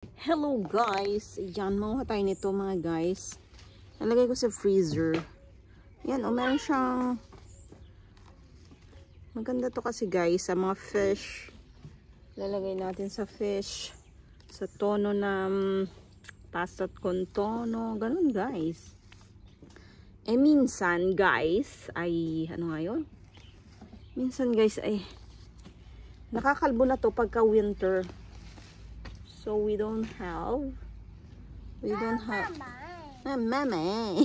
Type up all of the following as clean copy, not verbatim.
Hello guys, yan, manguha tayo nito mga guys. Nalagay ko sa freezer. Yan, meron siyang maganda to kasi guys, sa mga fish. Lalagay natin sa fish, sa tono ng pasta con tono, ganun guys. Minsan guys, ay ano nga yun? Minsan guys ay nakakalbo na to pagka winter. So we don't have Mama.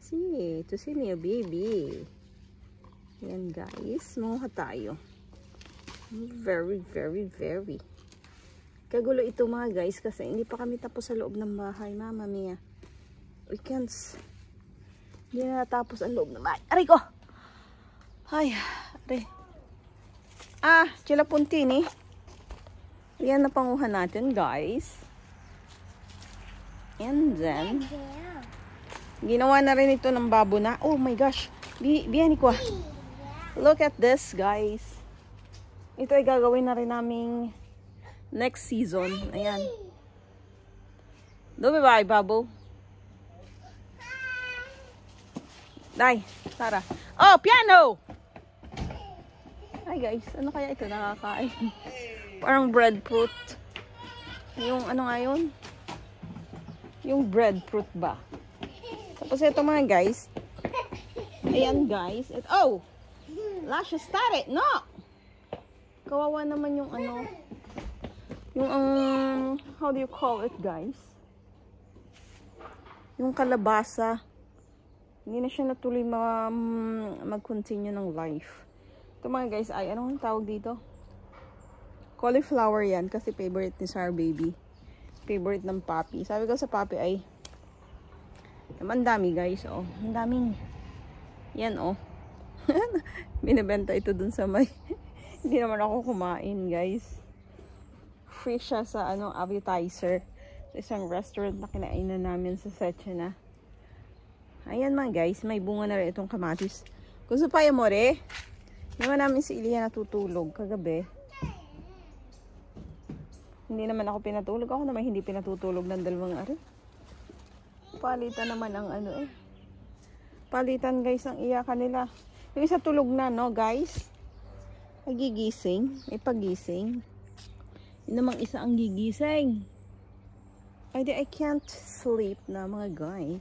See, to see me a baby. Yan guys, manguha tayo. Very kagulo ito mga guys kasi hindi pa kami tapos sa loob ng bahay. Mama mia, weekends hindi na natapos ang loob ng bahay. Aray ko, ay aray. Chila puntini. Yan na panguha natin guys. And then ginawa na rin ito ng babo na. Oh my gosh, biyan ko. Look at this guys. Ito ay gagawin na rin naming next season. Ayan. Dobe bye babo. Dai, Tara. Oh, piano. Hi guys, ano kaya ito nakakain? Parang breadfruit. Yung ano nga yun? Yung breadfruit ba? Tapos ito mga guys. Ayan guys. Oh! Lasha, start it! No! Kawawa naman yung ano. Yung how do you call it guys? Yung kalabasa. Hindi na siya natuloy mag-continue ng life. Ito mga guys ay, anong tawag dito? Cauliflower yan kasi favorite ni Sar Baby. Favorite ng Papi. Sabi ko sa Papi ay ang dami guys, oh. Ang daming yan, oh. Binibenta ito dun sa may hindi naman ako kumain, guys. Free siya sa appetizer. Isang restaurant na kinainan namin sa Sechena. Ayan mga guys, may bunga na rin itong kamatis. Gusto pa yung more? Naman namin si Ilya natutulog kagabi. Hindi naman ako pinatulog. Ako naman hindi pinatutulog ng dalawang ari. Palitan naman ang palitan guys ang iyakan nila. Yung isa tulog na, no guys? Ay gigising. May pagising. Yun namang isa ang gigising. Ay di, I can't sleep na mga guys.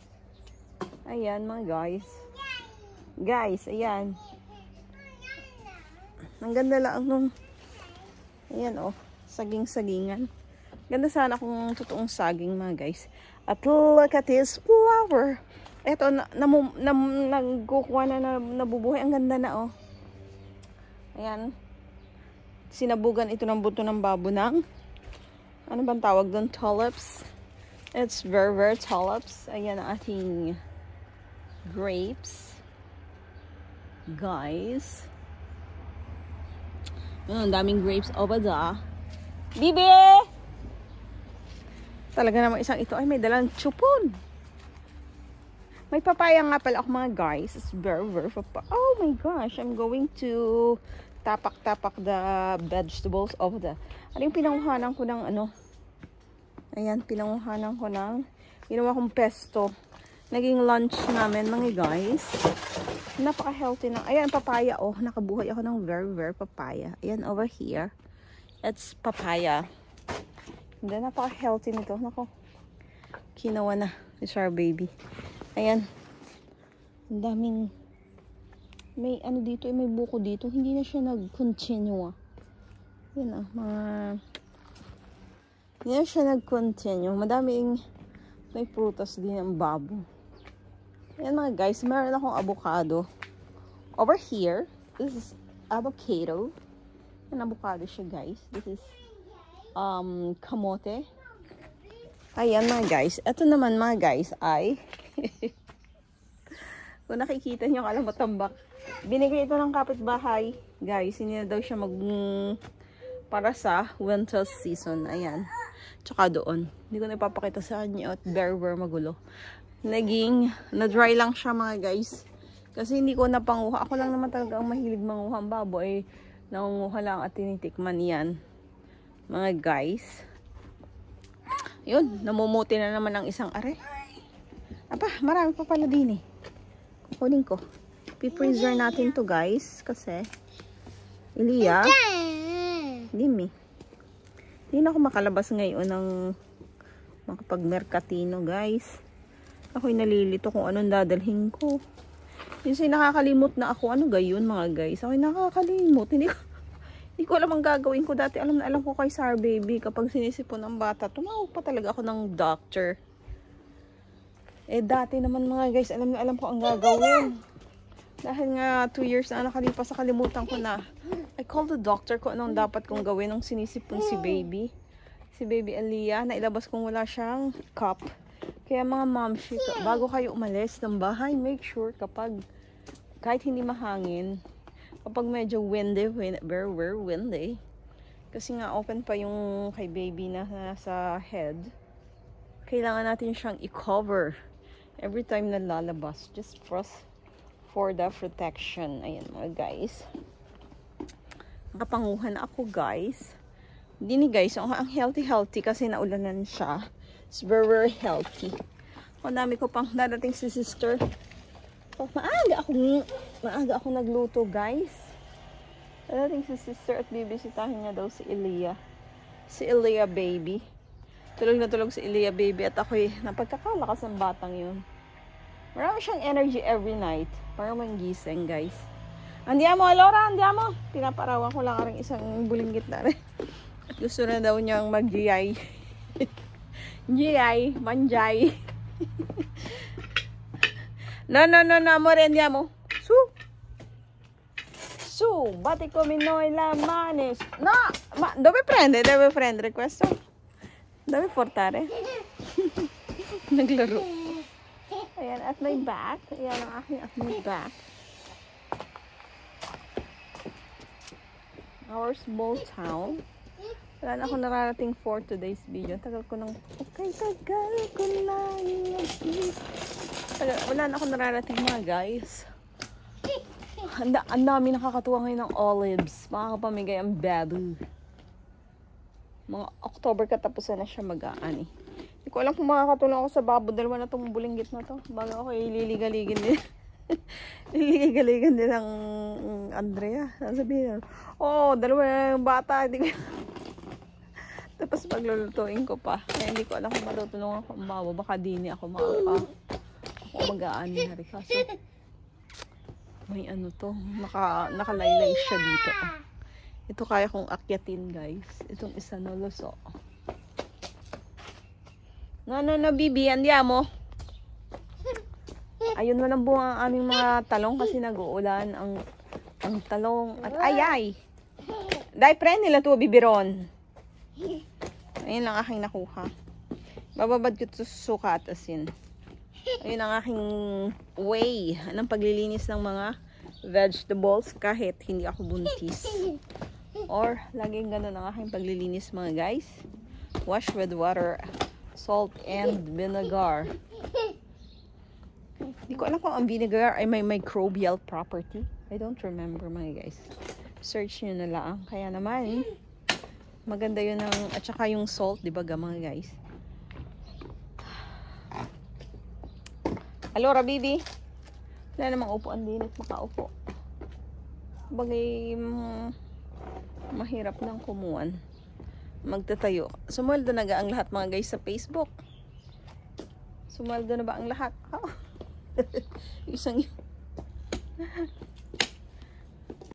Ayan mga guys. Guys, ayan. Ang ganda lang nung ayan oh. Saging-sagingan. Ganda sana kung totoong saging mga guys. At look at this flower. Eto, nagkukuha na nabubuhay. Ang ganda na oh. Ayan. Sinabugan ito ng buto ng babo ng ano bang tawag doon? Tulips. It's very tulips. Ayan ang ating grapes. Guys. Ang daming grapes over there. Bibi! Talaga naman isang ito ay may dalang chupon. May papaya nga pala ako mga guys. It's very papaya. Oh my gosh, I'm going to tapak-tapak the vegetables of the. Ano yung pinanguhanan ko ng ano? Ayan, pinanguhanan ko ng ginawa kong pesto. Naging lunch namin mga guys. Napaka-healthy na. Ayan, papaya oh. Nakabuhay ako ng very papaya. Ayan, over here. It's papaya. Hindi, napaka-healthy nito. Nako. Kinawa na ni Sar Baby. Ayan. Ang daming may ano dito, may buko dito. Hindi na siya nag-continue. Yan ah, hindi na siya nag-continue. Madaming may prutas din ang babo. Ayan mga guys, meron akong avocado. Over here, this is avocado. An avocado siya guys. This is kamote. Ayan mga guys. Ito naman mga guys ay kung nakikita nyo alam matambak. Binigay ito ng kapitbahay. Guys, hindi na daw siya para sa winter season. Ayan. Tsaka doon. Hindi ko na ipapakita sa kanya at very magulo. Na-dry lang siya mga guys. Kasi hindi ko napanguha. Ako lang naman talaga ang mahilig manguha ang babo. Nangunguha lang at tinitikman yan. mga guys. Yun, namumuti na naman ang isang are. Aba, marami pa pala din eh. Kukunin ko. Pipreserve natin to guys. Kasi, Iliya. Dimi. Hindi na ako makalabas ngayon ng makapag-merkatino guys. Ako'y nalilito kung anong dadalhin ko. Minsan nakakalimot na ako. Ano gayon mga guys? Ako'y nakakalimot. Hindi ko alam ang gagawin ko. Dati alam na alam ko kay Sar Baby. Kapag sinisipon ng bata, tumawag pa talaga ako ng doctor. Eh dati naman mga guys, alam na alam ko ang gagawin. Dahil nga 2 years na nakalipas, nakalimutan ko na. I called the doctor ko anong dapat kong gawin nung sinisipon si Baby. Si Baby Aaliyah, nailabas kong wala siyang cup. Kaya mga momshi, bago kayo umalis ng bahay, make sure kapag kahit hindi mahangin, kapag medyo windy, very windy, kasi nga open pa yung kay baby na nasa head, kailangan natin siyang i-cover every time na lalabas, just for the protection. Ayan mga guys. Nakapanguhan ako guys. Hindi ni guys, ang healthy kasi naulanan siya. It's very healthy. Ang dami ko pang dadating si sister. Oh, maaga ako nagluto guys. Dadating si sister at bibisitahin niya daw si Iliya. Si Iliya baby. Tulog na tulog si Iliya baby at ako'y napagkakalakas ng batang yun. Marami siyang energy every night. Para manggising guys. Andiamo, Laura, andiamo. Pinaparawan ko lang rin isang bulinggit na rin. At gusto na daw niyang mag-GI. GI, manjay. No, amore, andiamo. Su, bati come noi la manes. No, ma dove prende? Deve prendere questo? Dove portare? Naglaro. Ayan, at my back. Ayan ang aking at my back. Our small town. Wala na ako nararating for today's video. Tagal ko nang... Okay, tagal ko na wala na ako nararating mga guys. Ang dami nakakatuwa ngayon ng olives. Makakapamigay ang babu. Mga October katapusan na siya mag-aani. Hindi ko alam kung makakatulong ako sa babo. Dalawa na itong bulinggit na to. Bago ako ililigaligin din. Ililigaligin din ng Andrea. Sabihin, oh, dalawa yung bata. Hindi ko... Tapos paglulutuin ko pa. Kaya hindi ko alam kung matutulungan ako ang babo. Baka dini ako ako mag-aani na rin. Kaso, may ano to. Nakalaylay siya dito. Ito kaya kong akyatin guys. Itong isa no luso. No, bibi. Andiamo. Ayun man ang bunga ang aming mga talong kasi nag-uulan ang talong. At ay. Dai prende la tua biberon. Ayun lang aking nakuha. Bababad ko ito suka at asin. Ayun ang aking way ng paglilinis ng mga vegetables kahit hindi ako buntis. Or laging ganun ang aking paglilinis mga guys. Wash with water, salt, and vinegar. Hindi ko alam kung ang vinegar ay may microbial property. I don't remember mga guys. Search nyo na lang. Kaya naman... Maganda yun at saka yung salt, di ba mga guys? Alora, baby. Wala namang upuan din at makaupo. Bagay, mahirap nang kumuan. Magtatayo. Sumweldo na ga ang lahat mga guys sa Facebook. Sumweldo na ba ang lahat? Oh. Isang